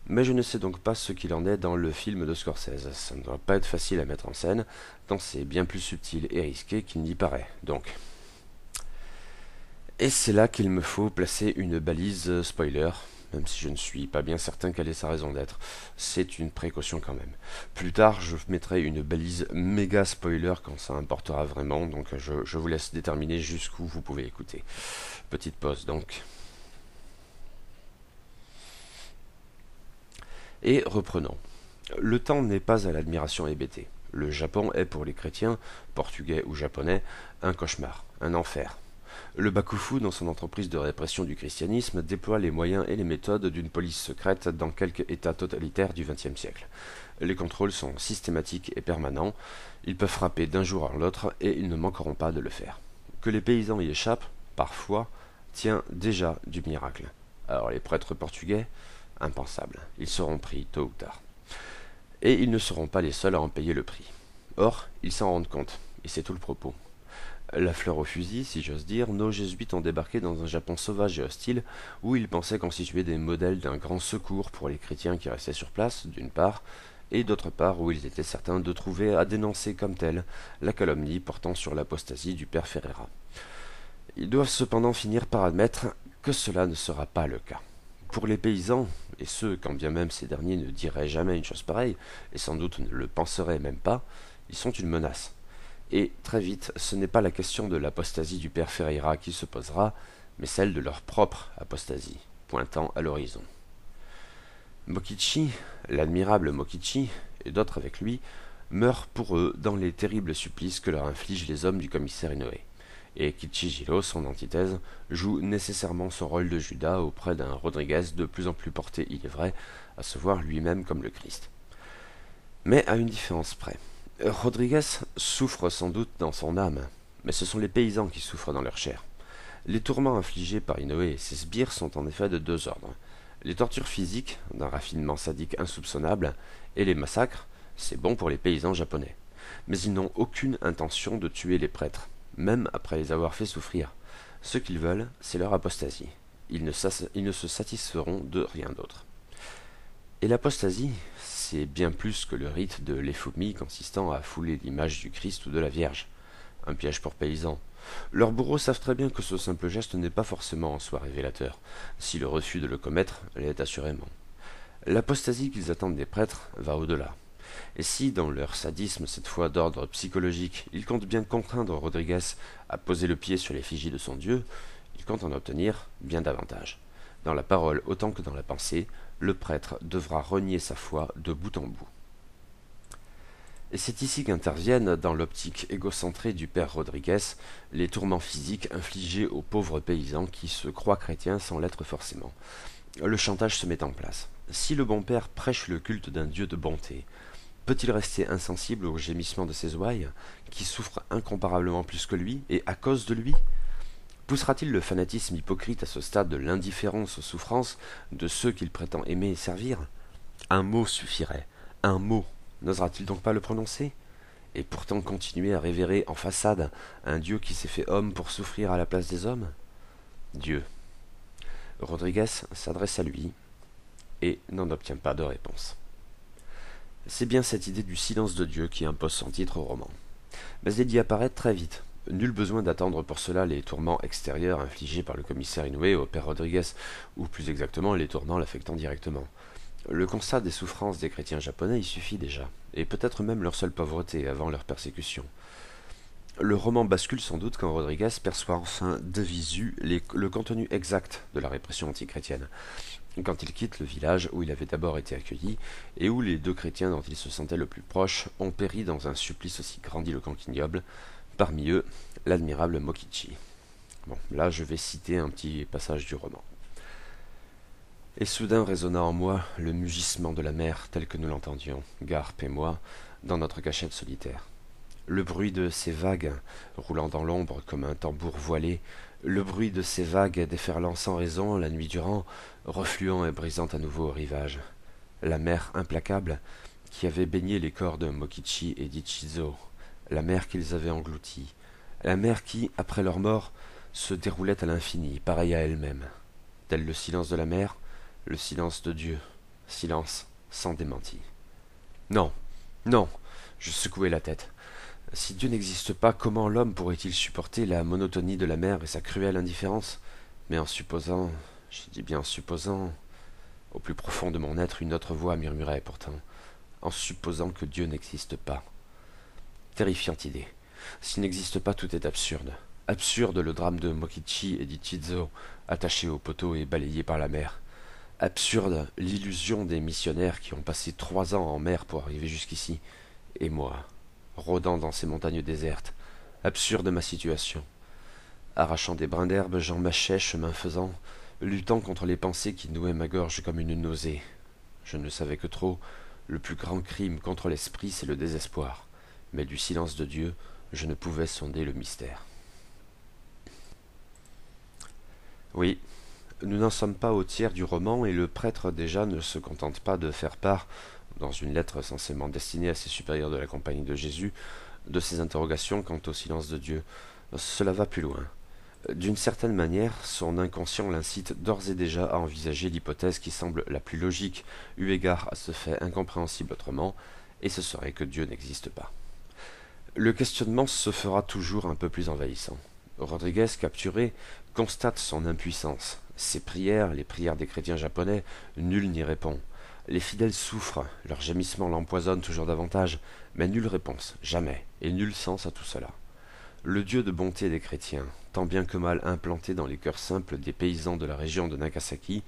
mais je ne sais donc pas ce qu'il en est dans le film de Scorsese. Ça ne doit pas être facile à mettre en scène, tant c'est bien plus subtil et risqué qu'il n'y paraît, donc. Et c'est là qu'il me faut placer une balise spoiler, même si je ne suis pas bien certain quelle est sa raison d'être. C'est une précaution quand même. Plus tard, je mettrai une balise méga spoiler quand ça importera vraiment, donc je vous laisse déterminer jusqu'où vous pouvez écouter. Petite pause donc. Et reprenons. Le temps n'est pas à l'admiration hébétée. Le Japon est pour les chrétiens, portugais ou japonais, un cauchemar, un enfer. Le Bakufu, dans son entreprise de répression du christianisme, déploie les moyens et les méthodes d'une police secrète dans quelque état totalitaire du XXe siècle. Les contrôles sont systématiques et permanents, ils peuvent frapper d'un jour à l'autre et ils ne manqueront pas de le faire. Que les paysans y échappent, parfois, tient déjà du miracle. Alors les prêtres portugais, impensable, ils seront pris tôt ou tard. Et ils ne seront pas les seuls à en payer le prix. Or, ils s'en rendent compte, et c'est tout le propos. La fleur au fusil, si j'ose dire, nos jésuites ont débarqué dans un Japon sauvage et hostile, où ils pensaient constituer des modèles d'un grand secours pour les chrétiens qui restaient sur place, d'une part, et d'autre part où ils étaient certains de trouver à dénoncer comme telle la calomnie portant sur l'apostasie du père Ferreira. Ils doivent cependant finir par admettre que cela ne sera pas le cas. Pour les paysans, et ceux quand bien même ces derniers ne diraient jamais une chose pareille, et sans doute ne le penseraient même pas, ils sont une menace. Et très vite, ce n'est pas la question de l'apostasie du père Ferreira qui se posera, mais celle de leur propre apostasie, pointant à l'horizon. Mokichi, l'admirable Mokichi, et d'autres avec lui, meurent pour eux dans les terribles supplices que leur infligent les hommes du commissaire Inoue. Et Kichijiro, son antithèse, joue nécessairement son rôle de Judas auprès d'un Rodriguez de plus en plus porté, il est vrai, à se voir lui-même comme le Christ. Mais à une différence près. Rodriguez souffre sans doute dans son âme, mais ce sont les paysans qui souffrent dans leur chair. Les tourments infligés par Inoue et ses sbires sont en effet de deux ordres. Les tortures physiques, d'un raffinement sadique insoupçonnable, et les massacres, c'est bon pour les paysans japonais. Mais ils n'ont aucune intention de tuer les prêtres, même après les avoir fait souffrir. Ce qu'ils veulent, c'est leur apostasie. Ils ne se satisferont de rien d'autre. Et l'apostasie, c'est bien plus que le rite de l'effomie consistant à fouler l'image du Christ ou de la Vierge. Un piège pour paysans. Leurs bourreaux savent très bien que ce simple geste n'est pas forcément en soi révélateur, si le refus de le commettre l'est assurément. L'apostasie qu'ils attendent des prêtres va au-delà. Et si, dans leur sadisme cette fois d'ordre psychologique, ils comptent bien contraindre Rodriguez à poser le pied sur l'effigie de son Dieu, ils comptent en obtenir bien davantage. Dans la parole autant que dans la pensée, le prêtre devra renier sa foi de bout en bout. Et c'est ici qu'interviennent, dans l'optique égocentrée du père Rodriguez, les tourments physiques infligés aux pauvres paysans qui se croient chrétiens sans l'être forcément. Le chantage se met en place. Si le bon père prêche le culte d'un Dieu de bonté, peut-il rester insensible aux gémissements de ses ouailles, qui souffrent incomparablement plus que lui, et à cause de lui? Poussera-t-il le fanatisme hypocrite à ce stade de l'indifférence aux souffrances de ceux qu'il prétend aimer et servir? Un mot suffirait, un mot. N'osera-t-il donc pas le prononcer? Et pourtant continuer à révérer en façade un Dieu qui s'est fait homme pour souffrir à la place des hommes? Dieu. Rodriguez s'adresse à lui et n'en obtient pas de réponse. C'est bien cette idée du silence de Dieu qui impose son titre au roman. Mais elle y apparaît très vite. Nul besoin d'attendre pour cela les tourments extérieurs infligés par le commissaire Inoue au père Rodriguez, ou plus exactement les tourments l'affectant directement. Le constat des souffrances des chrétiens japonais y suffit déjà, et peut-être même leur seule pauvreté avant leur persécution. Le roman bascule sans doute quand Rodriguez perçoit enfin de visu le contenu exact de la répression antichrétienne, quand il quitte le village où il avait d'abord été accueilli, et où les deux chrétiens dont il se sentait le plus proche ont péri dans un supplice aussi grandiloquent qu'ignoble, parmi eux l'admirable Mokichi. Bon, là je vais citer un petit passage du roman. Et soudain résonna en moi le mugissement de la mer tel que nous l'entendions, Garp et moi, dans notre cachette solitaire. le bruit de ces vagues, roulant dans l'ombre comme un tambour voilé, le bruit de ces vagues déferlant sans raison la nuit durant, refluant et brisant à nouveau au rivage. La mer implacable qui avait baigné les corps de Mokichi et d'Ichizo, la mer qu'ils avaient engloutie, la mer qui, après leur mort, se déroulait à l'infini, pareille à elle-même. Tel le silence de la mer, le silence de Dieu, silence sans démenti. Non, non, je secouai la tête. Si Dieu n'existe pas, comment l'homme pourrait-il supporter la monotonie de la mer et sa cruelle indifférence? Mais en supposant, je dis bien en supposant, au plus profond de mon être, une autre voix murmurait pourtant, en supposant que Dieu n'existe pas. Terrifiante idée. S'il n'existe pas, tout est absurde. Absurde le drame de Mokichi et d'Ichizo, attachés au poteau et balayés par la mer. Absurde l'illusion des missionnaires qui ont passé 3 ans en mer pour arriver jusqu'ici. Et moi, rôdant dans ces montagnes désertes. Absurde ma situation. Arrachant des brins d'herbe, j'en mâchais chemin faisant, luttant contre les pensées qui nouaient ma gorge comme une nausée. Je ne savais que trop, le plus grand crime contre l'esprit, c'est le désespoir. Mais du silence de Dieu, je ne pouvais sonder le mystère. Oui, nous n'en sommes pas au tiers du roman et le prêtre déjà ne se contente pas de faire part, dans une lettre censément destinée à ses supérieurs de la Compagnie de Jésus, de ses interrogations quant au silence de Dieu. Cela va plus loin. D'une certaine manière, son inconscient l'incite d'ores et déjà à envisager l'hypothèse qui semble la plus logique, eu égard à ce fait incompréhensible autrement, et ce serait que Dieu n'existe pas. Le questionnement se fera toujours un peu plus envahissant. Rodriguez, capturé, constate son impuissance. Ses prières, les prières des chrétiens japonais, nul n'y répond. Les fidèles souffrent, leurs gémissements l'empoisonnent toujours davantage, mais nulle réponse, jamais, et nul sens à tout cela. Le Dieu de bonté des chrétiens, tant bien que mal implanté dans les cœurs simples des paysans de la région de Nagasaki,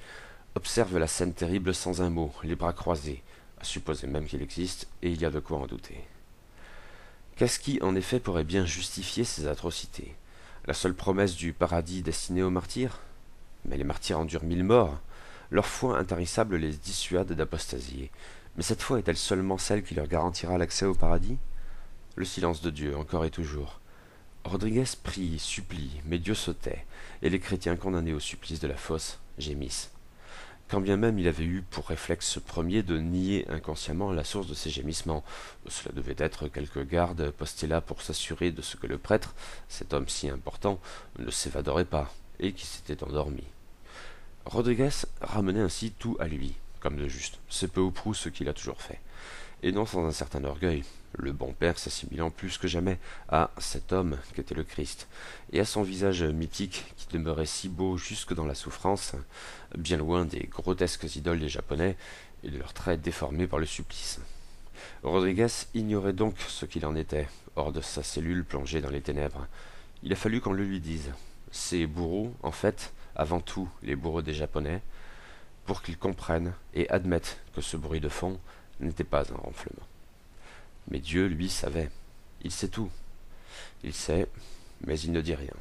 observe la scène terrible sans un mot, les bras croisés, à supposer même qu'il existe, et il y a de quoi en douter. Qu'est-ce qui, en effet, pourrait bien justifier ces atrocités? La seule promesse du paradis destiné aux martyrs? Mais les martyrs endurent 1000 morts. Leur foi intarissable les dissuade d'apostasier. Mais cette foi est-elle seulement celle qui leur garantira l'accès au paradis? Le silence de Dieu, encore et toujours. Rodriguez prie, supplie, mais Dieu se tait, et les chrétiens condamnés au supplice de la fosse gémissent. Quand bien même il avait eu pour réflexe premier de nier inconsciemment la source de ces gémissements, cela devait être quelque garde posté là pour s'assurer de ce que le prêtre, cet homme si important, ne s'évaderait pas, et qui s'était endormi. Rodriguez ramenait ainsi tout à lui, comme de juste, c'est peu ou prou ce qu'il a toujours fait, et non sans un certain orgueil, le bon père s'assimilant plus que jamais à cet homme qu'était le Christ, et à son visage mythique qui demeurait si beau jusque dans la souffrance, bien loin des grotesques idoles des Japonais et de leurs traits déformés par le supplice. Rodriguez ignorait donc ce qu'il en était, hors de sa cellule plongée dans les ténèbres. Il a fallu qu'on le lui dise. Ces bourreaux, en fait, avant tout les bourreaux des Japonais, pour qu'ils comprennent et admettent que ce bruit de fond n'était pas un ronflement. Mais Dieu, lui, savait. Il sait tout. Il sait, mais il ne dit rien.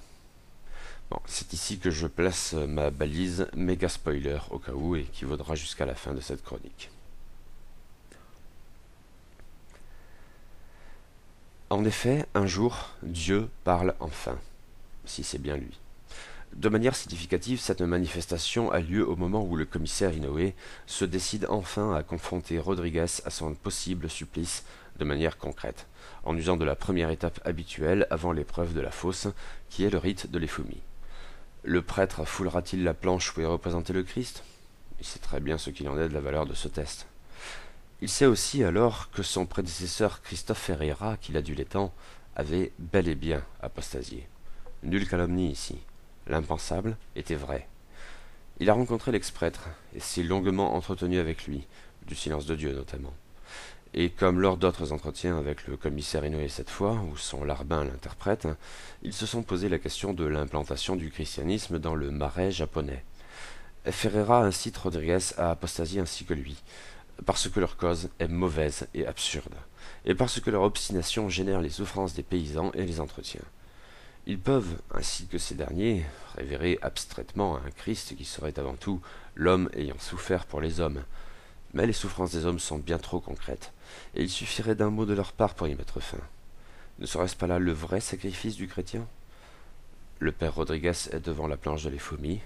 Bon, c'est ici que je place ma balise méga spoiler au cas où et qui vaudra jusqu'à la fin de cette chronique. En effet, un jour, Dieu parle enfin, si c'est bien lui. De manière significative, cette manifestation a lieu au moment où le commissaire Inoue se décide enfin à confronter Rodriguez à son possible supplice de manière concrète, en usant de la première étape habituelle avant l'épreuve de la fosse, qui est le rite de l'effumie. Le prêtre foulera-t-il la planche où est représenté le Christ? Il sait très bien ce qu'il en est de la valeur de ce test. Il sait aussi alors que son prédécesseur Christophe Ferreira, qui l'a dû l'étang, avait bel et bien apostasié. Nulle calomnie ici. L'impensable était vrai. Il a rencontré l'ex-prêtre et s'est longuement entretenu avec lui, du silence de Dieu notamment. Et comme lors d'autres entretiens avec le commissaire Inoue cette fois, où son larbin l'interprète, ils se sont posé la question de l'implantation du christianisme dans le marais japonais. Ferreira incite Rodriguez à apostasier ainsi que lui, parce que leur cause est mauvaise et absurde, et parce que leur obstination génère les souffrances des paysans et les entretient. Ils peuvent, ainsi que ces derniers, révérer abstraitement un Christ qui serait avant tout l'homme ayant souffert pour les hommes. Mais les souffrances des hommes sont bien trop concrètes, et il suffirait d'un mot de leur part pour y mettre fin. Ne serait-ce pas là le vrai sacrifice du chrétien? Le père Rodriguez est devant la planche de l'Euphonie,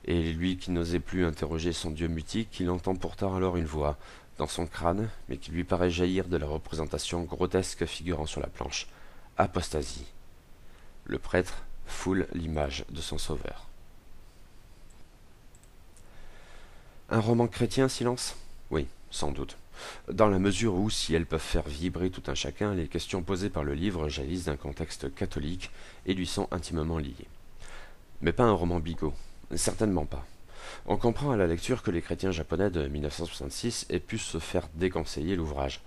et lui qui n'osait plus interroger son dieu mutique, il entend pourtant alors une voix dans son crâne, mais qui lui paraît jaillir de la représentation grotesque figurant sur la planche. Apostasie. Le prêtre foule l'image de son sauveur. Un roman chrétien, silence? Oui, sans doute. Dans la mesure où, si elles peuvent faire vibrer tout un chacun, les questions posées par le livre jaillissent d'un contexte catholique et lui sont intimement liées. Mais pas un roman bigot. Certainement pas. On comprend à la lecture que les chrétiens japonais de 1966 aient pu se faire déconseiller l'ouvrage.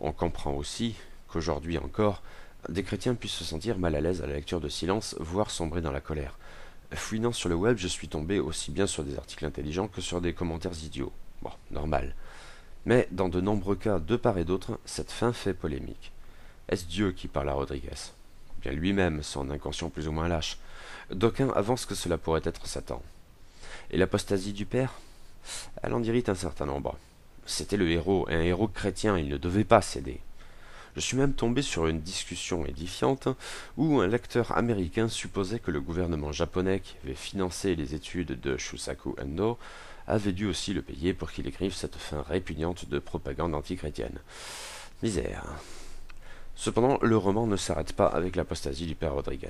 On comprend aussi qu'aujourd'hui encore, des chrétiens puissent se sentir mal à l'aise à la lecture de Silence, voire sombrer dans la colère. Fouinant sur le web, je suis tombé aussi bien sur des articles intelligents que sur des commentaires idiots. Bon, normal. Mais dans de nombreux cas, de part et d'autre, cette fin fait polémique. Est-ce Dieu qui parle à Rodriguez? Ou bien lui-même, son inconscient plus ou moins lâche? D'aucuns avancent que cela pourrait être Satan. Et l'apostasie du père? Elle en irrite un certain nombre. C'était le héros, un héros chrétien, il ne devait pas céder. Je suis même tombé sur une discussion édifiante où un lecteur américain supposait que le gouvernement japonais qui avait financé les études de Shusaku Endo avait dû aussi le payer pour qu'il écrive cette fin répugnante de propagande antichrétienne. Misère. Cependant, le roman ne s'arrête pas avec l'apostasie du père Rodriguez.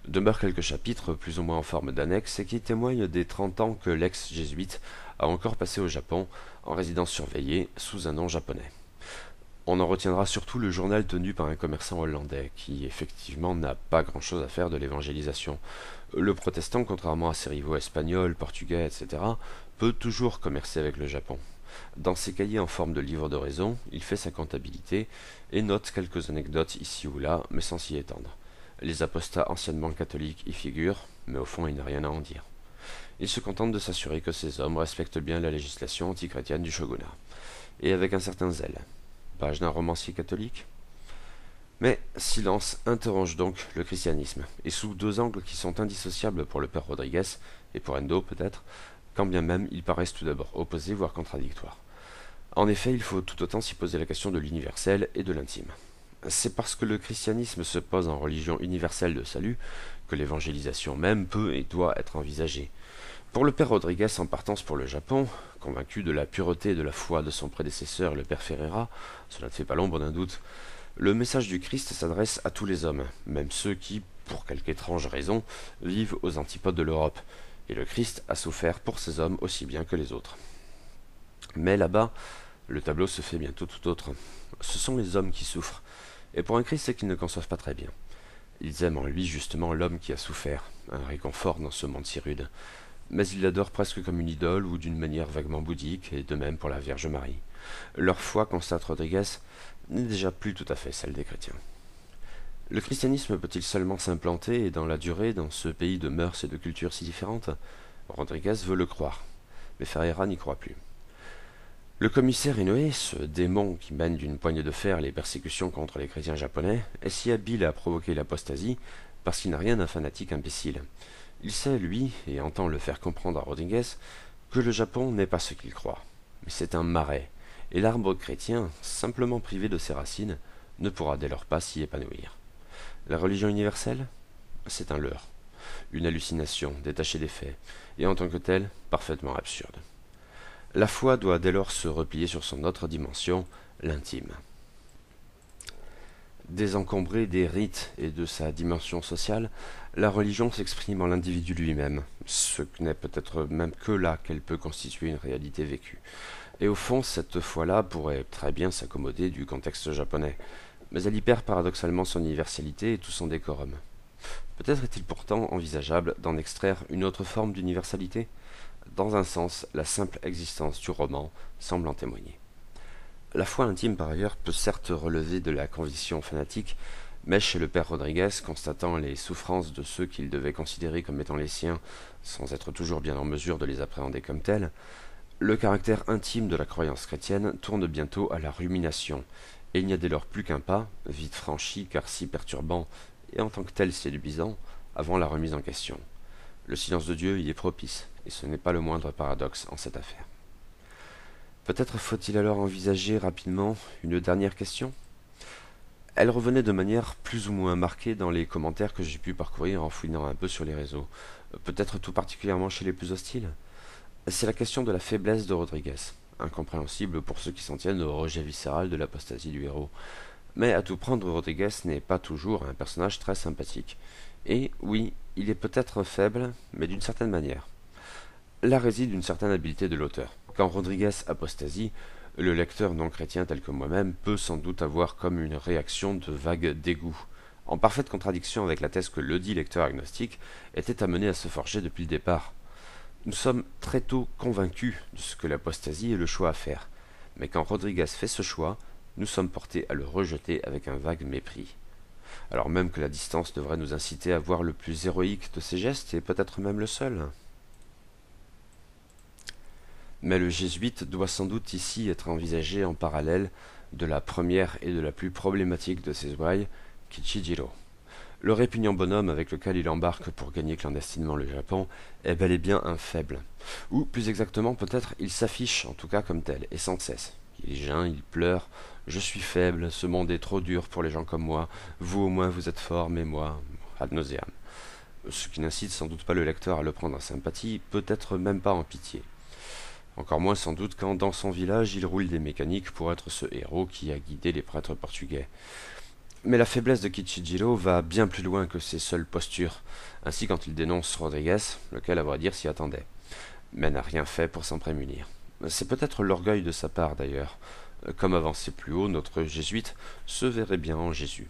Demeurent quelques chapitres, plus ou moins en forme d'annexe, qui témoignent des 30 ans que l'ex-jésuite a encore passé au Japon, en résidence surveillée, sous un nom japonais. On en retiendra surtout le journal tenu par un commerçant hollandais, qui effectivement n'a pas grand-chose à faire de l'évangélisation. Le protestant, contrairement à ses rivaux espagnols, portugais, etc., peut toujours commercer avec le Japon. Dans ses cahiers en forme de livre de raison, il fait sa comptabilité et note quelques anecdotes ici ou là, mais sans s'y étendre. Les apostats anciennement catholiques y figurent, mais au fond il n'a rien à en dire. Il se contente de s'assurer que ces hommes respectent bien la législation antichrétienne du shogunat, et avec un certain zèle. Page d'un romancier catholique? Mais Silence interroge donc le christianisme, et sous deux angles qui sont indissociables pour le père Rodriguez, et pour Endo peut-être, quand bien même ils paraissent tout d'abord opposés, voire contradictoires. En effet, il faut tout autant s'y poser la question de l'universel et de l'intime. C'est parce que le christianisme se pose en religion universelle de salut que l'évangélisation même peut et doit être envisagée. Pour le père Rodriguez en partance pour le Japon, convaincu de la pureté de la foi de son prédécesseur le père Ferreira, cela ne fait pas l'ombre d'un doute, le message du Christ s'adresse à tous les hommes, même ceux qui, pour quelque étrange raison, vivent aux antipodes de l'Europe, et le Christ a souffert pour ces hommes aussi bien que les autres. Mais là-bas, le tableau se fait bientôt tout autre. Ce sont les hommes qui souffrent, et pour un Christ c'est qu'ils ne conçoivent pas très bien. Ils aiment en lui justement l'homme qui a souffert, un réconfort dans ce monde si rude. Mais ils l'adorent presque comme une idole ou d'une manière vaguement bouddhique, et de même pour la Vierge Marie. Leur foi, constate Rodriguez, n'est déjà plus tout à fait celle des chrétiens. Le christianisme peut-il seulement s'implanter et dans la durée dans ce pays de mœurs et de cultures si différentes? Rodriguez veut le croire, mais Ferreira n'y croit plus. Le commissaire Inoue, ce démon qui mène d'une poigne de fer les persécutions contre les chrétiens japonais, est si habile à provoquer l'apostasie parce qu'il n'a rien d'un fanatique imbécile. Il sait, lui, et entend le faire comprendre à Rodriguez, que le Japon n'est pas ce qu'il croit, mais c'est un marais, et l'arbre chrétien, simplement privé de ses racines, ne pourra dès lors pas s'y épanouir. La religion universelle, c'est un leurre, une hallucination détachée des faits, et en tant que telle, parfaitement absurde. La foi doit dès lors se replier sur son autre dimension, l'intime. Désencombrée des rites et de sa dimension sociale, la religion s'exprime en l'individu lui-même, ce n'est peut-être même que là qu'elle peut constituer une réalité vécue. Et au fond, cette foi-là pourrait très bien s'accommoder du contexte japonais, mais elle y perd paradoxalement son universalité et tout son décorum. Peut-être est-il pourtant envisageable d'en extraire une autre forme d'universalité? Dans un sens, la simple existence du roman semble en témoigner. La foi intime, par ailleurs, peut certes relever de la conviction fanatique, mais chez le père Rodriguez, constatant les souffrances de ceux qu'il devait considérer comme étant les siens, sans être toujours bien en mesure de les appréhender comme tels, le caractère intime de la croyance chrétienne tourne bientôt à la rumination, et il n'y a dès lors plus qu'un pas, vite franchi car si perturbant et en tant que tel séduisant, avant la remise en question. Le silence de Dieu y est propice, et ce n'est pas le moindre paradoxe en cette affaire. Peut-être faut-il alors envisager rapidement une dernière question? Elle revenait de manière plus ou moins marquée dans les commentaires que j'ai pu parcourir en fouinant un peu sur les réseaux, peut-être tout particulièrement chez les plus hostiles. C'est la question de la faiblesse de Rodriguez, incompréhensible pour ceux qui s'en tiennent au rejet viscéral de l'apostasie du héros. Mais à tout prendre, Rodriguez n'est pas toujours un personnage très sympathique. Et oui, il est peut-être faible, mais d'une certaine manière. Là réside une certaine habileté de l'auteur. Quand Rodriguez apostasie, le lecteur non chrétien tel que moi-même peut sans doute avoir comme une réaction de vague dégoût, en parfaite contradiction avec la thèse que ledit lecteur agnostique était amené à se forger depuis le départ. Nous sommes très tôt convaincus de ce que l'apostasie est le choix à faire, mais quand Rodriguez fait ce choix, nous sommes portés à le rejeter avec un vague mépris. Alors même que la distance devrait nous inciter à voir le plus héroïque de ses gestes, et peut-être même le seul. Mais le jésuite doit sans doute ici être envisagé en parallèle de la première et de la plus problématique de ses ouailles, Kichijiro. Le répugnant bonhomme avec lequel il embarque pour gagner clandestinement le Japon est bel et bien un faible. Ou plus exactement, peut-être il s'affiche en tout cas comme tel, et sans cesse. Il geint, il pleure, je suis faible, ce monde est trop dur pour les gens comme moi, vous au moins vous êtes fort, mais moi, ad nauseam. Ce qui n'incite sans doute pas le lecteur à le prendre en sympathie, peut-être même pas en pitié. Encore moins sans doute quand dans son village il roule des mécaniques pour être ce héros qui a guidé les prêtres portugais. Mais la faiblesse de Kichijiro va bien plus loin que ses seules postures, ainsi quand il dénonce Rodriguez, lequel à vrai dire s'y attendait, mais n'a rien fait pour s'en prémunir. C'est peut-être l'orgueil de sa part d'ailleurs. Comme avancé plus haut, notre jésuite se verrait bien en Jésus.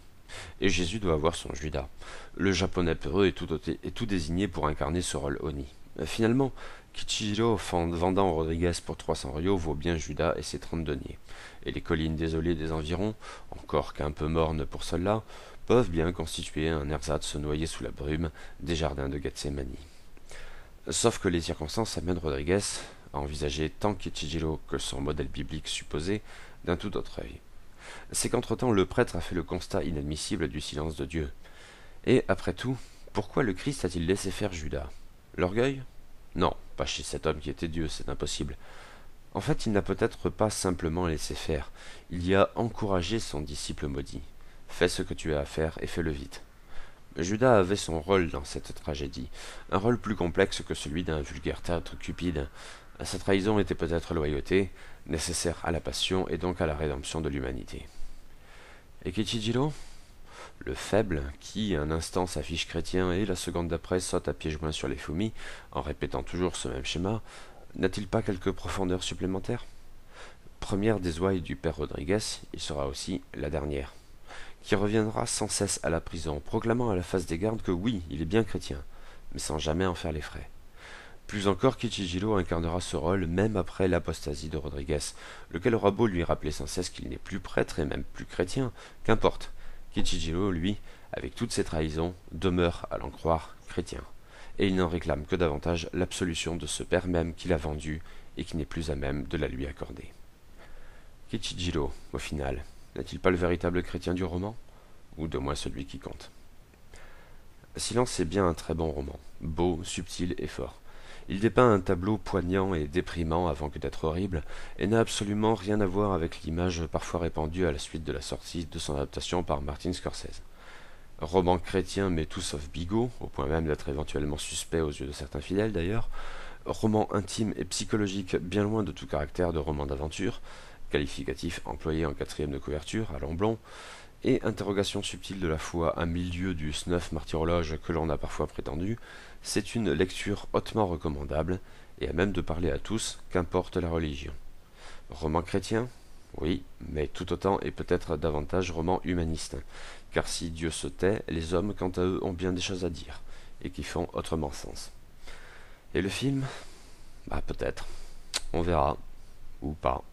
Et Jésus doit avoir son Judas. Le japonais peureux est tout désigné pour incarner ce rôle Oni. Finalement, Kichijiro vendant Rodriguez pour 300 ryo vaut bien Judas et ses 30 deniers. Et les collines désolées des environs, encore qu'un peu mornes pour cela, peuvent bien constituer un ersatz noyé sous la brume des jardins de Gethsémani. Sauf que les circonstances amènent Rodriguez à envisager tant Kichijiro que son modèle biblique supposé d'un tout autre œil. C'est qu'entre-temps le prêtre a fait le constat inadmissible du silence de Dieu. Et après tout, pourquoi le Christ a-t-il laissé faire Judas? L'orgueil? Non, pas chez cet homme qui était Dieu, c'est impossible. En fait, il n'a peut-être pas simplement laissé faire, il y a encouragé son disciple maudit. Fais ce que tu as à faire et fais-le vite. Judas avait son rôle dans cette tragédie, un rôle plus complexe que celui d'un vulgaire théâtre cupide. Sa trahison était peut-être loyauté, nécessaire à la passion et donc à la rédemption de l'humanité. Et Kichijiro? Le faible, qui un instant s'affiche chrétien et la seconde d'après saute à pieds joints sur les foumis, en répétant toujours ce même schéma, n'a-t-il pas quelque profondeur supplémentaire? Première des ouailles du père Rodriguez, il sera aussi la dernière, qui reviendra sans cesse à la prison, proclamant à la face des gardes que oui, il est bien chrétien, mais sans jamais en faire les frais. Plus encore, Kichijiro incarnera ce rôle même après l'apostasie de Rodriguez, lequel aura beau lui rappeler sans cesse qu'il n'est plus prêtre et même plus chrétien, qu'importe. Kichijiro, lui, avec toutes ses trahisons, demeure, à l'en croire, chrétien, et il n'en réclame que davantage l'absolution de ce père même qu'il a vendu et qui n'est plus à même de la lui accorder. Kichijiro, au final, n'est-il pas le véritable chrétien du roman? Ou de moins celui qui compte. Silence est bien un très bon roman, beau, subtil et fort. Il dépeint un tableau poignant et déprimant avant que d'être horrible, et n'a absolument rien à voir avec l'image parfois répandue à la suite de la sortie de son adaptation par Martin Scorsese. Roman chrétien mais tout sauf bigot, au point même d'être éventuellement suspect aux yeux de certains fidèles d'ailleurs, roman intime et psychologique bien loin de tout caractère de roman d'aventure, qualificatif employé en quatrième de couverture à Lamblon, et interrogation subtile de la foi à milieu du snuff martyrologe que l'on a parfois prétendu, c'est une lecture hautement recommandable, et à même de parler à tous, qu'importe la religion. Roman chrétien? Oui, mais tout autant et peut-être davantage roman humaniste, car si Dieu se tait, les hommes quant à eux ont bien des choses à dire, et qui font autrement sens. Et le film? Bah peut-être, on verra, ou pas.